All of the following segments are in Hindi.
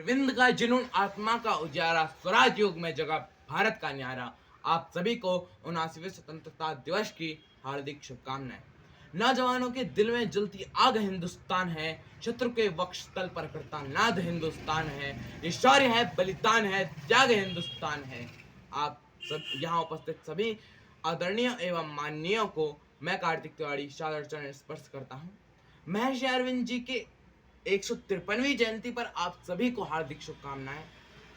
अरविंद का जुनून, आत्मा का उजाला, स्वराज युग में जगा भारत का न्यारा। आप सभी को 79वें स्वतंत्रता दिवस की हार्दिक शुभकामनाएं। नौजवानों के दिल में जलती आग हिंदुस्तान है, शत्रु के वक्षस्थल पर करता नाद हिंदुस्तान है। ये शौर्य है, बलिदान है, त्याग हिंदुस्तान है। आप सब यहाँ उपस्थित सभी आदरणीय एवं माननीयों को मैं कार्तिक तिवारी सादर चरण स्पर्श करता हूँ। महर्षि अरविंद जी के 153वीं जयंती पर आप सभी को हार्दिक शुभकामनाएं।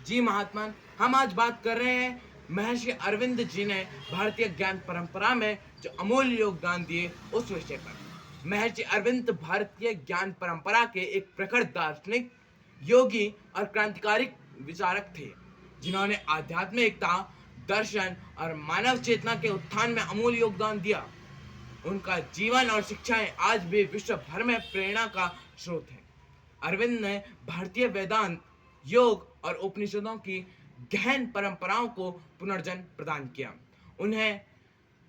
जी महात्मा, हम आज बात कर रहे हैं महर्षि अरविंद जी ने भारतीय ज्ञान परंपरा में जो अमूल्य योगदान दिए उस विषय पर। महर्षि अरविंद भारतीय ज्ञान परंपरा के एक प्रखर दार्शनिक, योगी और क्रांतिकारी विचारक थे, जिन्होंने आध्यात्मिकता, दर्शन और मानव चेतना के उत्थान में अमूल्य योगदान दिया। उनका जीवन और शिक्षाएं आज भी विश्व भर में प्रेरणा का स्रोत हैं। अरविंद ने भारतीय वेदांत, योग और उपनिषदों की गहन परंपराओं को पुनर्जन्म प्रदान किया। उन्हें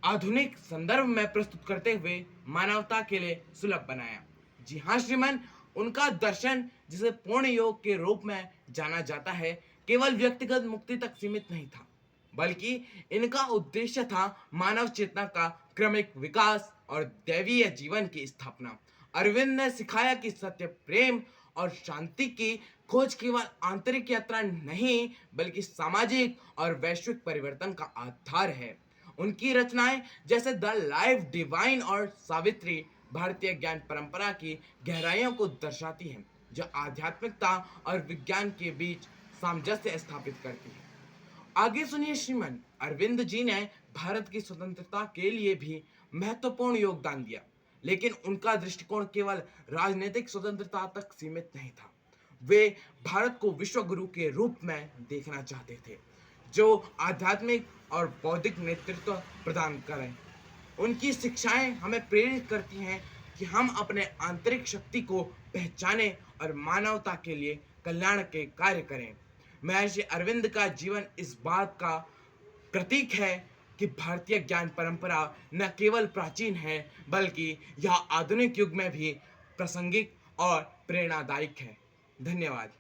आधुनिक संदर्भ में प्रस्तुत करते हुए मानवता के लिए सुलभ बनाया। जी हाँ श्रीमान, उनका दर्शन, जिसे पूर्ण योग के रूप में जाना जाता है, केवल व्यक्तिगत मुक्ति तक सीमित नहीं था, बल्कि इनका उद्देश्य था मानव चेतना का क्रमिक विकास और दैवीय जीवन की स्थापना। अरविंद ने सिखाया कि सत्य, प्रेम और शांति की खोज केवल आंतरिक यात्रा नहीं, बल्कि सामाजिक और वैश्विक परिवर्तन का आधार है। उनकी रचनाएं जैसे द लाइफ डिवाइन और सावित्री भारतीय ज्ञान परंपरा की गहराइयों को दर्शाती हैं, जो आध्यात्मिकता और विज्ञान के बीच सामंजस्य स्थापित करती है। आगे सुनिए श्रीमान, अरविंद जी ने भारत की स्वतंत्रता के लिए भी महत्वपूर्ण योगदान दिया, लेकिन उनका दृष्टिकोण केवल राजनीतिक स्वतंत्रता तक सीमित नहीं था। वे भारत को विश्व गुरु के रूप में देखना चाहते थे, जो आध्यात्मिक और बौद्धिक नेतृत्व प्रदान करें। उनकी शिक्षाएं हमें प्रेरित करती हैं कि हम अपने आंतरिक शक्ति को पहचानें और मानवता के लिए कल्याण के कार्य करें। महर्षि अरविंद का जीवन इस बात का प्रतीक है कि भारतीय ज्ञान परंपरा न केवल प्राचीन है, बल्कि यह आधुनिक युग में भी प्रासंगिक और प्रेरणादायक है। धन्यवाद।